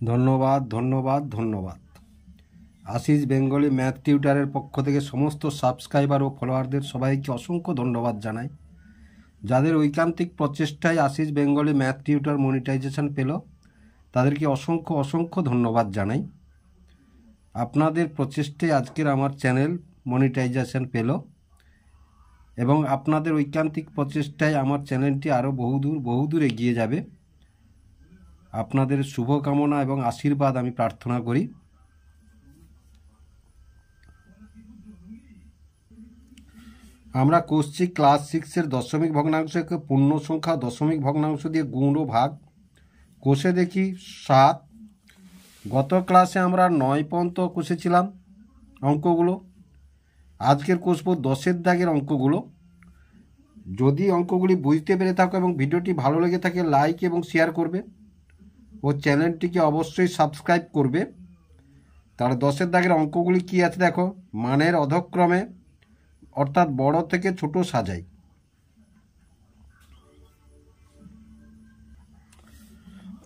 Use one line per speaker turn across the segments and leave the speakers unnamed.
ধন্যবাদ ধন্যবাদ ধন্যবাদ। আশিস বেঙ্গলি ম্যাথ টিউটারের পক্ষ থেকে সমস্ত সাবস্ক্রাইবার ও ফলোয়ারদের সবাইকে অসংখ্য ধন্যবাদ জানাই। যাদের ঐকান্তিক প্রচেষ্টায় Ashis Bengali math tutor monetisation পেল, তাদেরকে অসংখ্য অসংখ্য ধন্যবাদ জানাই। আপনাদের প্রচেষ্টায় আজকের আমার চ্যানেল মনিটাইজেশন পেল এবং আপনাদের ঐকান্তিক প্রচেষ্টায় আমার চ্যানেলটি আরও বহুদূর এগিয়ে যাবে। আপনাদের শুভকামনা এবং আশীর্বাদ আমি প্রার্থনা করি। আমরা করছি ক্লাস 6-এর দশমিক ভগ্নাংশকে পূর্ণ সংখ্যা দশমিক ভগ্নাংশ দিয়ে গুণ ও ভাগ। কোষে দেখি 7। গত ক্লাসে আমরা 9 পর্যন্ত কষেছিলাম অঙ্কগুলো। আজকের কষবো 10-এর দাগের অঙ্কগুলো। যদি অঙ্কগুলি বুঝতে পেরে থাকো এবং ভিডিওটি ভালো লেগে থাকে, লাইক এবং শেয়ার করবে ও চ্যানেলটিকে অবশ্যই সাবস্ক্রাইব করবে। তাহলে 10-এর দাগের অঙ্কগুলি কি আছে দেখো। মানের অধক্রমে অর্থাৎ বড় থেকে ছোট সাজাই।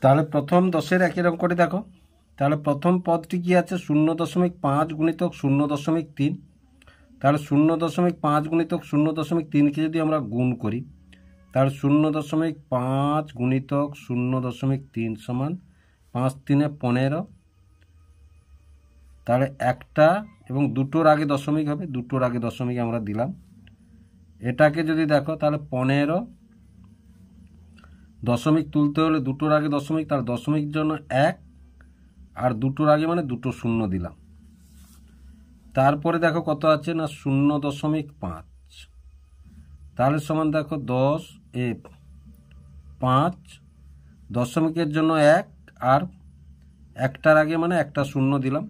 তাহলে প্রথম 10-এর একের অঙ্কটি দেখো। তাহলে প্রথম পদটি কি আছে, 0.5 গুণিতক 0.3। তাহলে 0.5 গুণিতক 0.3কে যদি আমরা গুণ করি, তাহলে 0.5 গুণিতক 0.3 সমান 5 3 15। তাহলে একটা এবং দুটোর আগে দশমিক হবে, দুটোর আগে দশমিক আমরা দিলাম। এটাকে যদি দেখো তাহলে 15 দশমিক তুলতে হলে দুটোর আগে দশমিক, তার দশমিক জন্য 1 আর দুটোর আগে মানে দুটো শূন্য দিলাম। তারপরে দেখো কত আছে না 0.5। তাহলে সমান দেখো 5 দশমিকের জন্য 1 আর একটার আগে মানে একটা শূন্য দিলাম।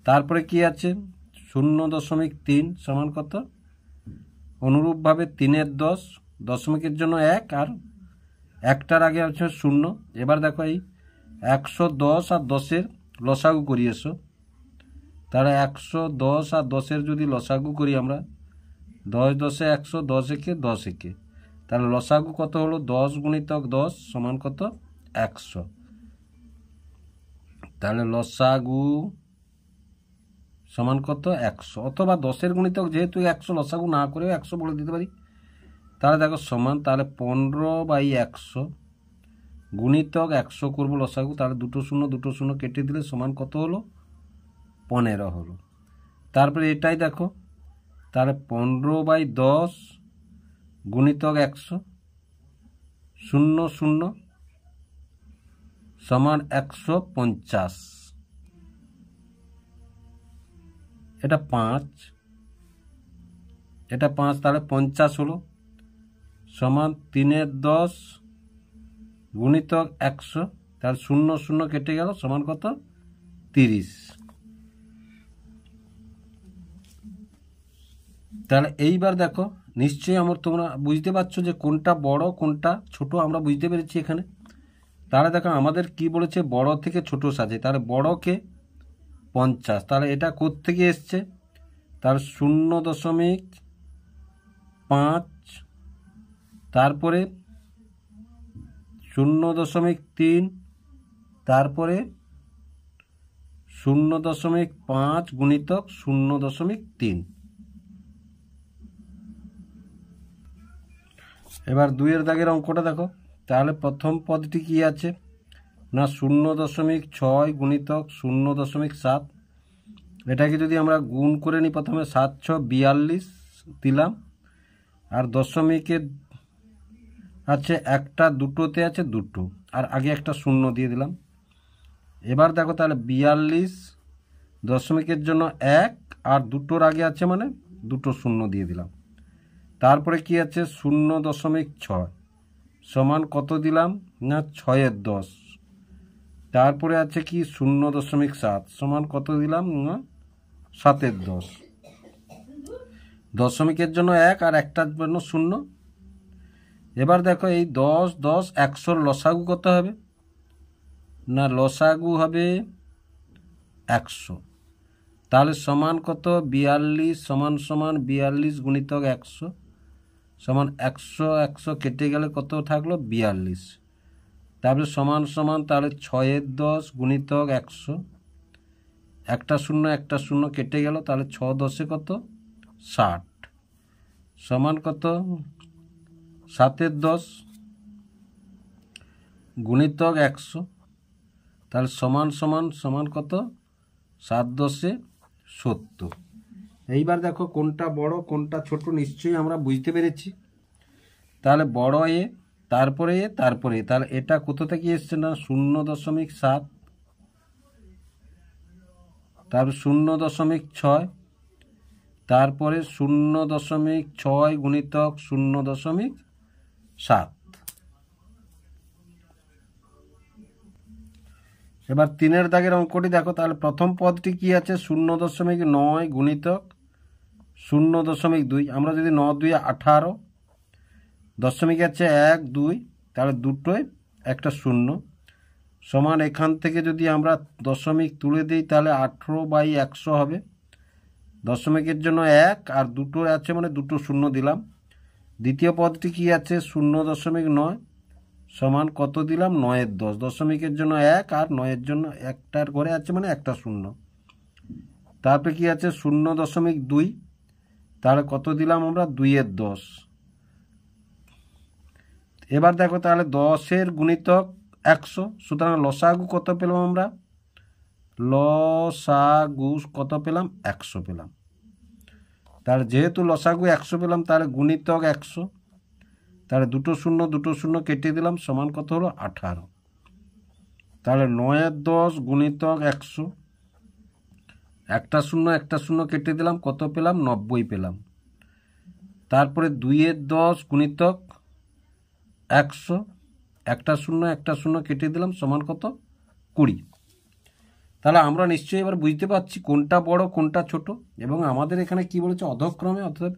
তারপরে কি আছে 0.3 সমান কত, অনুরূপভাবে 3-এর 10 দশমিকের জন্য 1 আর একটার আগে আছে শূন্য। এবার দেখো এই 110 আর 10-এর লসাগু করি এসো। তাহলে 110 আর 10-এর যদি লসাগু করি আমরা, 10 10 100, 10 একে 10 একে, তাহলে লসাগু কত হলো 10 গুণিতক 10 সমান কত 100। তাহলে লসাগু সমান কত 100, অথবা 10-এর গুণিতক যেহেতু 100 লসাগু না করেও 100 বলে দিতে পারি। তাহলে দেখো সমান, তাহলে 15/100 গুণিতক 100 করবো লসাগু। তাহলে দুটো শূন্য কেটে দিলে সমান কত হলো 15 হলো। তারপরে এটাই দেখো, তাহলে 15/10 গুণিতক 100 0 0 সমান 150। এটা 5, এটা 5, তাহলে 50 হলো সমান 3-এর 10 গুণিতক 100। তাহলে 0 0 কেটে গেল সমান কত 30। তাহলে এইবার দেখো নিশ্চয়ই তোমরা বুঝতে পারছো যে কোনটা বড় কোনটা ছোট, আমরা বুঝতে পেরেছি এখানে। তাহলে দেখো আমাদের কি বলেছে, বড় থেকে ছোট সাজে। তাহলে বড়কে 50, তাহলে এটা কোত্থেকে এসছে, তাহলে 0.5, তারপরে 0.3, তারপরে 0.5 গুণিতক 0.3। এবার 2-এর দাগের অঙ্কটা দেখো। তাহলে প্রথম পদটি কি আছে না 0.6 গুণিতক 0.7। এটাকে যদি আমরা গুণ করে নিই, প্রথমে 7 6 42 দিলাম, আর দশমিকে আছে একটা, দুটোতে আছে দুটো, আর আগে একটা শূন্য দিয়ে দিলাম। এবার দেখো তাহলে 42 দশমিকের জন্য 1 আর দুটোর আগে আছে মানে দুটো শূন্য দিয়ে দিলাম। তারপরে কি আছে 0.6 সমান কত দিলাম না 6-এর 10। তারপরে আছে কি 0.7 সমান কত দিলাম না 7-এর 10। দশমিকের জন্য 1 আর একটার জন্য শূন্য। এবার দেখো এই 10 10 100-র লসাগু কত হবে না, লসাগু হবে 100। তাহলে সমান কত 42 সমান 42 গুণিতক 100 সমান 100 100 কেটে গেলে কত থাকলো 42। তারপরে সমান সমান, তাহলে 6 10 গুণিতক 100, একটা শূন্য কেটে গেল, তাহলে 6 10 কত 60, সমান কত 7 10 গুণিতক 100, তাহলে সমান সমান সমান কত 7 10 70। এইবার দেখো কোনটা বড় কোনটা ছোট নিশ্চয়ই আমরা বুঝতে পেরেছি। তাহলে বড় এ, তারপরে এ, তারপরে এ, তাহলে এটা কোথা থেকে এসছে না 0.7, তারপর 0.6, তারপরে 0.6 গুণিতক 0.7। এবার 3-এর দাগের অঙ্কটি দেখো। তাহলে প্রথম পদটি কি আছে 0.9 গুণিতক 0.2। আমরা যদি 9 2 18, দশমিক আছে 1 2, তাহলে দুটোয় একটা শূন্য, সমান এখান থেকে যদি আমরা দশমিক তুলে দিই তাহলে 18/100 হবে। দশমিকের জন্য 1 আর দুটো আছে মানে দুটো শূন্য দিলাম। দ্বিতীয় পদটি কি আছে 0.9 সমান কত দিলাম 9/10। দশমিকের জন্য 1 আর 9-এর জন্য একটার ঘরে আছে মানে একটা শূন্য। তারপরে কি আছে 0.2, তাহলে কত দিলাম আমরা 2/10। এবার দেখো তাহলে 10-এর গুণিতক 100, সুতরাং লসাগু কত পেলাম আমরা, লসাগু কত পেলাম 100 পেলাম। তাহলে যেহেতু লসাগু 100 পেলাম তাহলে গুণিতক 100, তাহলে দুটো শূন্য কেটে দিলাম, সমান কত হলো 18। তাহলে 9/10 গুণিতক 100, একটা শূন্য কেটে দিলাম, কত পেলাম 90 পেলাম। তারপরে 2/10 গুণিতক 100, একটা শূন্য কেটে দিলাম, সমান কত 20। তাহলে আমরা নিশ্চয়ই এবার বুঝতে পারছি কোনটা বড় কোনটা ছোট, এবং আমাদের এখানে কি বলেছে অধক্রমে, অর্থাৎ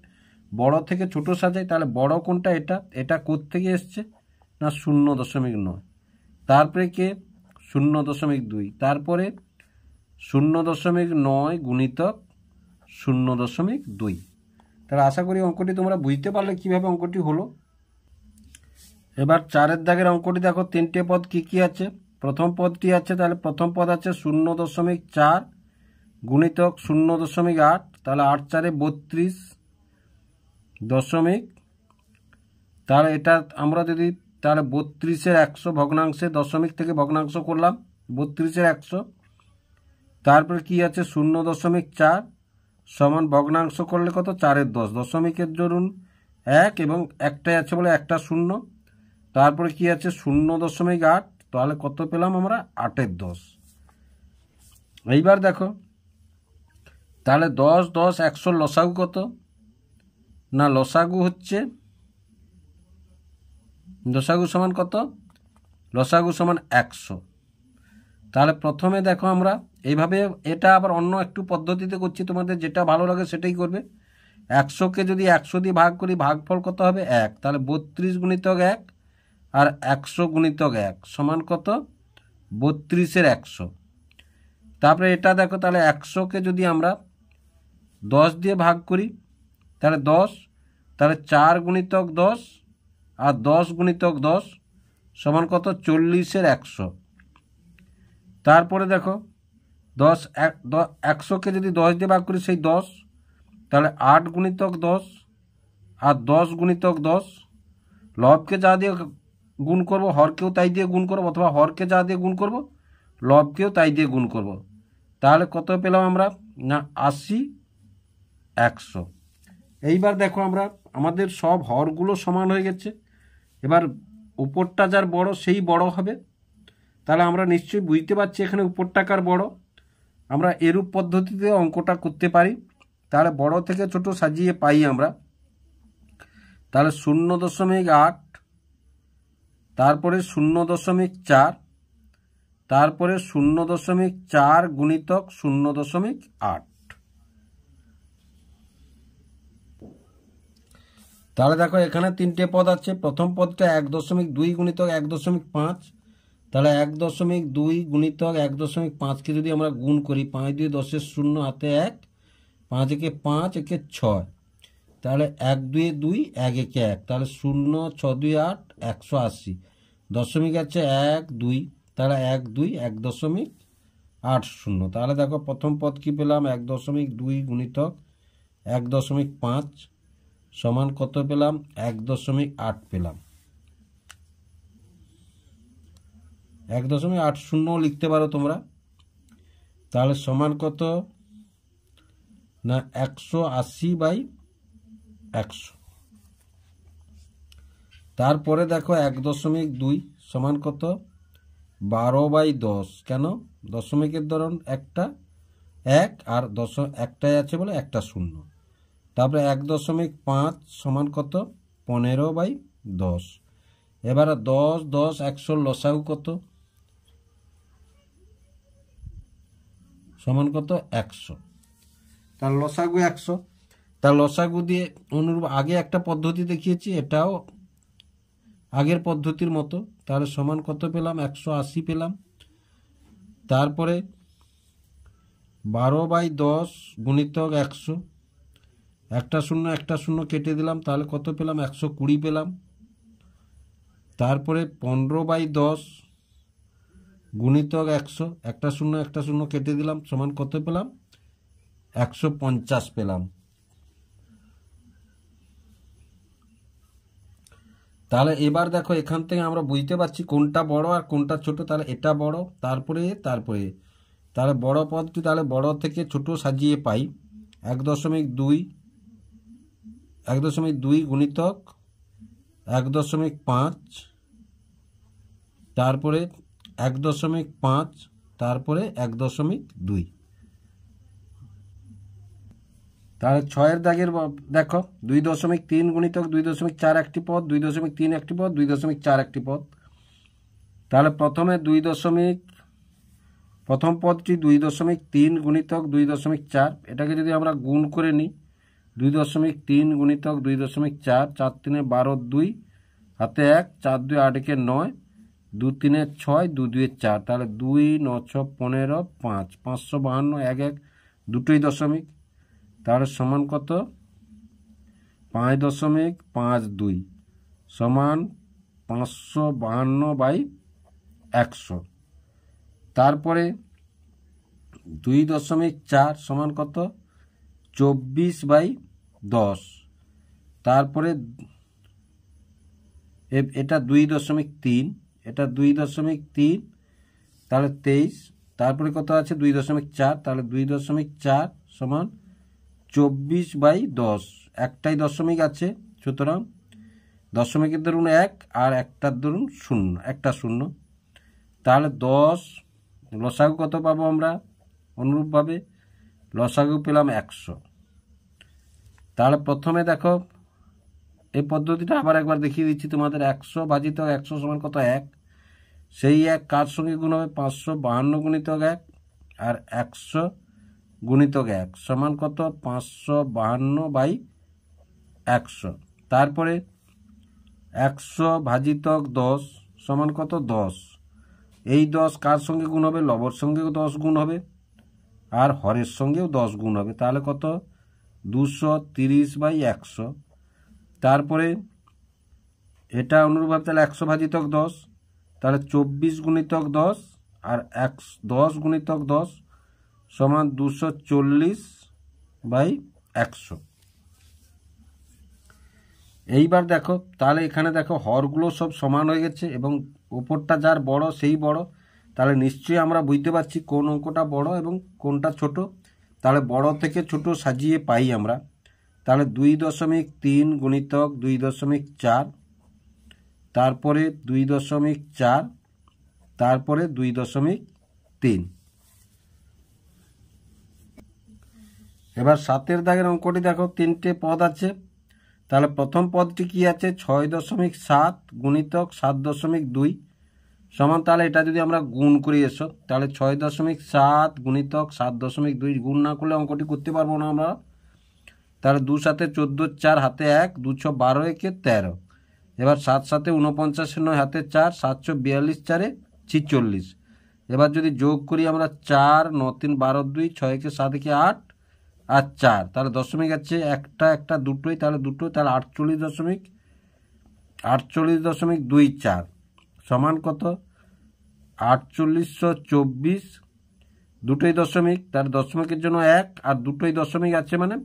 বড় থেকে ছোট সাজাই। তাহলে বড় কোনটা, এটা কোত্থেকে এসছে না 0.9, তারপরে কে 0.2, তারপরে 0.9 গুণিতক 0.2। তাহলে আশা করি অঙ্কটি তোমরা বুঝতে পারলে কিভাবে অঙ্কটি হলো। এবার 4-এর দাগের অঙ্কটি দেখো। 3টে পদ কি কি আছে। প্রথম পদটি আছে, তাহলে প্রথম পদ আছে 0.4 গুণিতক 0.8, তাহলে 8 4 32 দশমিক, তাহলে এটা আমরা যদি তাহলে 32-এর 100 ভগ্নাংশে, দশমিক থেকে ভগ্নাংশ করলাম 32-এর 100, তারপরে কি আছে 0.4 সমান ভগ্নাংশ করলে কত 4/10, দশমিকের ধরুন 1 এবং একটাই আছে বলে একটা শূন্য, তারপরে কি আছে 0.8, তাহলে কত পেলাম আমরা 8/10। এইবার দেখো তাহলে 10 10 100 লসাগু কত না, লসাগু হচ্ছে লসাগু সমান কত, লসাগু সমান 100। তাহলে প্রথমে দেখো আমরা এইভাবে, এটা আবার অন্য একটু পদ্ধতিতে করছি, তোমাদের যেটা ভালো লাগে সেটাই করবে। 100-কে যদি 100 দিয়ে ভাগ করি, ভাগফল কত হবে 1, তাহলে 32 গুণিতক 1 আর 100 গুণিতক 1 সমান কত 32-এর 100। তারপরে এটা দেখো, তাহলে 100-কে যদি আমরা 10 দিয়ে ভাগ করি তাহলে 10, তাহলে 4 গুণিতক 10 আর 10 গুণিতক 10 সমান কত 40-এর 100। তারপরে দেখো 100-কে যদি 10 দিয়ে ভাগ করি সেই 10, তাহলে 8 গুণিতক 10 আর 10 গুণিতক 10, লবকে যা দিয়ে গুণ করব হরকেও তাই দিয়ে গুণ করব, অথবা হরকে যা দিয়ে গুণ করব লবকেও তাই দিয়ে গুণ করব। তাহলে কত পেলাম আমরা না 80 100। এইবার দেখো আমরা আমাদের সব হরগুলো সমান হয়ে গেছে। এবার উপরটা যার বড় সেই বড় হবে। তাহলে আমরা নিশ্চয়ই বুঝতে পারছি এখানে উপরটাকার বড়। আমরা এরূপ পদ্ধতিতে অঙ্কটা করতে পারি। তাহলে বড় থেকে ছোট সাজিয়ে পাই আমরা। তাহলে 0.8, তারপরে 0.4, তারপরে 0.4 গুণিতক 0.8। তাহলে দেখো এখানে 3টে পদ আছে। প্রথম পদটা 1.2 গুণিতক 1.5, তাহলে 1.2 গুণিতক 1.5-কে যদি আমরা গুণ করি, 5 2 10-এর 0 হাতে 1, 5 একে 5 একে 6, তাহলে 1 2 2 1 একে 1, তাহলে 0 6 2 8 180, দশমিক আছে 1 2, তাহলে 1 2 1.80। তাহলে দেখো প্রথম পদ কি পেলাম, 1.2 গুণিতক 1.5 সমান কত পেলাম, 1.8 পেলাম। 1.80 লিখতে পারো তোমরা। তাহলে সমান কত না 180/100। তারপরে দেখো 1.2 সমান কত, 12/10। কেন, দশমিকের ধরন একটা 1 আর একটাই আছে বলে একটা 0। তারপরে 1.5 সমান কত, 15/10। এবারে 10 10 100 লসাগু কত, সমান কত 100। তার লসাগু 100। তার লসাগু দিয়ে অনুরূপ আগে একটা পদ্ধতি দেখিয়েছি, এটাও আগের পদ্ধতির মতো। তাহলে সমান কত পেলাম, 180 পেলাম। তারপরে 12/10 গুণিতক 100, একটা 0 কেটে দিলাম, তাহলে কত পেলাম, 120 পেলাম। তারপরে 15/10 গুণিতক 100, একটা 0 কেটে দিলাম, সমান কত পেলাম, 150 পেলাম। তাহলে এবার দেখো এখান থেকে আমরা বুঝতে পারছি কোনটা বড় আর কোনটা ছোট। তাহলে এটা বড়, তারপরে তাহলে বড় পদটি, তাহলে বড় থেকে ছোট সাজিয়ে পাই। 1.2 গুণিতক 1.5, তারপরে 1.5, তারপরে 1.2। তাহলে 6-এর দাগের দেখো 2.3 গুণিতক 2.4 একটি পদ, 2.3 একটি পদ, 2.4 একটি পদ। তাহলে প্রথমে প্রথম পদটি 2.3 গুণিতক 2.4, এটাকে যদি আমরা গুণ করে নিই, 2.3 গুণিতক 2.4, 4 3 12 2 হাতে 1, 4 2 8 1 9, 2 3 6, 2 2 4। তাহলে 2 9 6 15 5, 552 1 1 দুটোই দশমিক। তাহলে সমান কত, 5.52 সমান 552/100। তারপরে 2.4 সমান কত, 24/10। তারপরে এটা 2.3, এটা 2.3, তাহলে 23। তারপরে কত আছে, 2.4, তাহলে 2.4 সমান 24/10। একটাই দশমিক আছে, সুতরাং দশমিকের ধরুন 1 আর একটার ধরুন 0, একটা 0। তাহলে 10 লসাগু কত পাবো আমরা, অনুরূপভাবে লসাগু পেলাম 100। তাহলে প্রথমে দেখো এই পদ্ধতিটা আবার একবার দেখিয়ে দিচ্ছি তোমাদের। 100/100 সমান কত, 1। সেই 1 কার সঙ্গে গুণ হবে, 552 গুণিতক 1 আর 100 গুণিতক 1 সমান কত, 552/100। তারপরে 100/10 সমান কত, 10। এই 10 কার সঙ্গে গুণ হবে, লবর সঙ্গেও 10 গুণ হবে আর হরের সঙ্গেও 10 গুণ হবে। তাহলে কত, 230/100। তারপরে এটা অনুরূপভাবে তাহলে 100/10, তাহলে 24 গুণিতক 10 আর 10 গুণিতক 10 সমান 240/100। এইবার দেখো, তাহলে এখানে দেখো হরগুলো সব সমান হয়ে গেছে এবং উপরটা যার বড় সেই বড়। তাহলে নিশ্চয়ই আমরা বুঝতে পারছি কোন অঙ্কটা বড় এবং কোনটা ছোট। তাহলে বড় থেকে ছোট সাজিয়ে পাই আমরা। তাহলে 2.3 গুণিতক 2.4, তারপরে 2.4, তারপরে 2.3। এবার 7-এর দাগের অঙ্কটি দেখো, 3টে পদ আছে। তাহলে প্রথম পদটি কি আছে, 6.7 গুণিতক 7.2 সমান, তাহলে এটা যদি আমরা গুণ করি এসো, তাহলে 6.7 গুণিতক 7.2 গুণ না করলে অঙ্কটি করতে পারবো না আমরা। তাহলে 2 7 14, 4 হাতে 1, 2 6 12 1 13। এবার 7 7 49, 9 হাতে 4, 742 4 46। এবার যদি যোগ করি আমরা, 4 9 3 12 2, 6 1 7 1 8 আর 4, তাহলে দশমিক আছে একটা দুটোই, তাহলে দুটো, তাহলে 48.24। সমান কত 4824, দুটোই দশমিক, তার দশমিকের জন্য 1 আর দুটোই দশমিক আছে মানে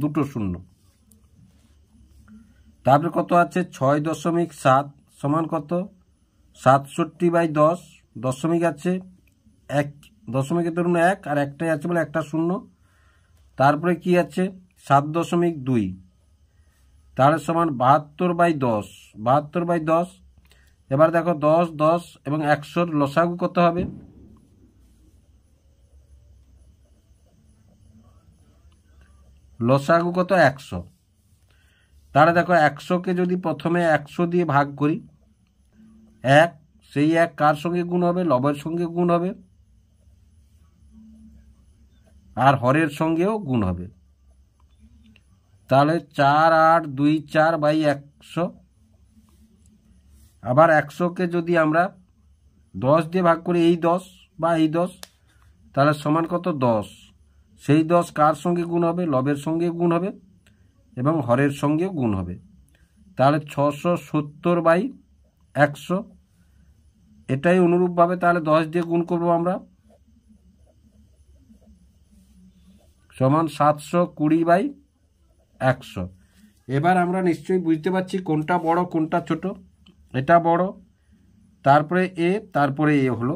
দুটো শূন্য। তারপরে কত আছে 6.7 সমান কত 67/10, দশমিক আছে 1, দশমিকের ধরুন 1 আর একটাই আছে বলে একটা শূন্য। তারপরে কি আছে 7.2, তাহলে সমান 72/10, 72/10। এবার দেখো 10, 10 এবং 100 লসাগু কত হবে, লসাগু কত 100। তাহলে দেখো 100কে যদি প্রথমে 100 দিয়ে ভাগ করি, 1, সেই 1 কার সঙ্গে গুণ হবে, লবের সঙ্গে গুণ হবে আর হরের সঙ্গেও গুণ হবে। তাহলে 4824/100। আবার 100কে যদি আমরা 10 দিয়ে ভাগ করি, এই 10 বা এই 10, তাহলে সমান কত 10, সেই 10 কার সঙ্গে গুণ হবে, লবের সঙ্গে গুণ হবে এবং হরের সঙ্গেও গুণ হবে। তাহলে 670/100। এটাই অনুরূপভাবে তাহলে 10 দিয়ে গুণ করবো আমরা, সমান 720/100। এবার আমরা নিশ্চয়ই বুঝতে পারছি কোনটা বড় কোনটা ছোট। এটা বড়, তারপরে এ, তারপরে এ হলো।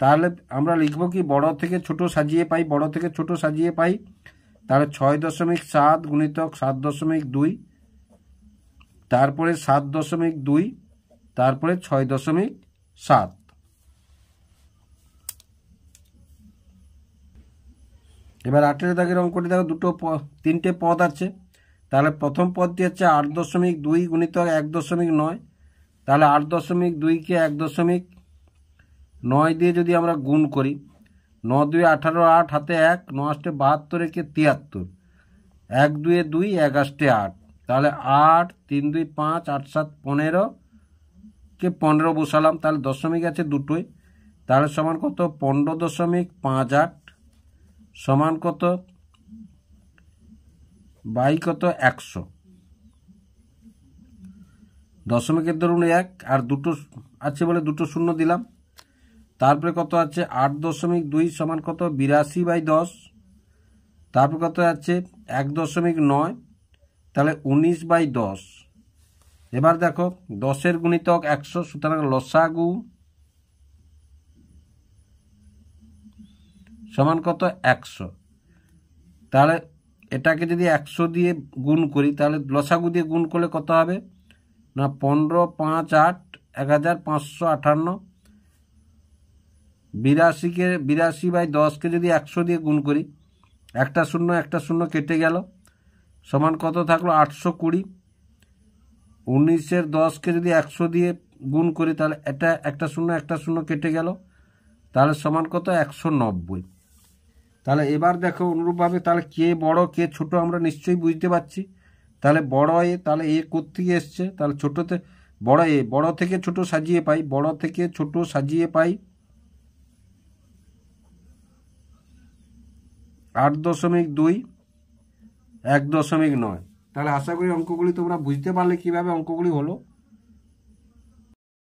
তাহলে আমরা লিখব কি বড় থেকে ছোট সাজিয়ে পাই, বড় থেকে ছোট সাজিয়ে পাই। তাহলে 6.7 গুণিতক 7.2, তারপরে 7.2, তারপরে 6.7। এবার 8 দাগের অঙ্কটি দেখো, তিনটে পদ আছে। তাহলে প্রথম পদটি হচ্ছে 8.2 গুণিতক 1.9। তাহলে 8.2কে 1.9 দিয়ে যদি আমরা গুণ করি, 9 2 18, 8 হাতে 1, 9 8 72, একে 73, 1 2 2, 1 8 8। তাহলে 8 3 2 5, 8 7 15কে 15 বসালাম, তাহলে দশমিক আছে দুটোই। তাহলে সমান কত 15.58 সমান কত বাই কত 100। দশমিকের ধরুন 1 আর দুটো আছে বলে দুটো শূন্য দিলাম। তারপরে কত আছে 8.2 সমান কত 82/10। তারপরে কত আছে 1.9, তাহলে 19/10। এবার দেখো 10-এর গুণিতক 100, সুতরাং লসাগু সমান কত 100। তাহলে এটাকে যদি 100 দিয়ে গুণ করি, তাহলে লসাগু দিয়ে গুণ করলে কত হবে না 15 5 8, 1558। 82/10কে যদি 100 দিয়ে গুণ করি, একটা শূন্য কেটে গেল, সমান কত থাকলো 820। 19-এর 10কে যদি 100 দিয়ে গুণ করি, তাহলে এটা একটা শূন্য কেটে গেল, তাহলে সমান কত 190। তাহলে এবার দেখো অনুরূপভাবে তাহলে কে বড় কে ছোট আমরা নিশ্চয়ই বুঝতে পারছি। তাহলে বড় এ, তাহলে এ কোত্থেকে এসছে, তাহলে ছোটতে বড় এ, বড় থেকে ছোট সাজিয়ে পাই, বড় থেকে ছোট সাজিয়ে পাই 8.2, 1.9। তাহলে আশা করি অঙ্কগুলি তোমরা বুঝতে পারলে কিভাবে অঙ্কগুলি হলো।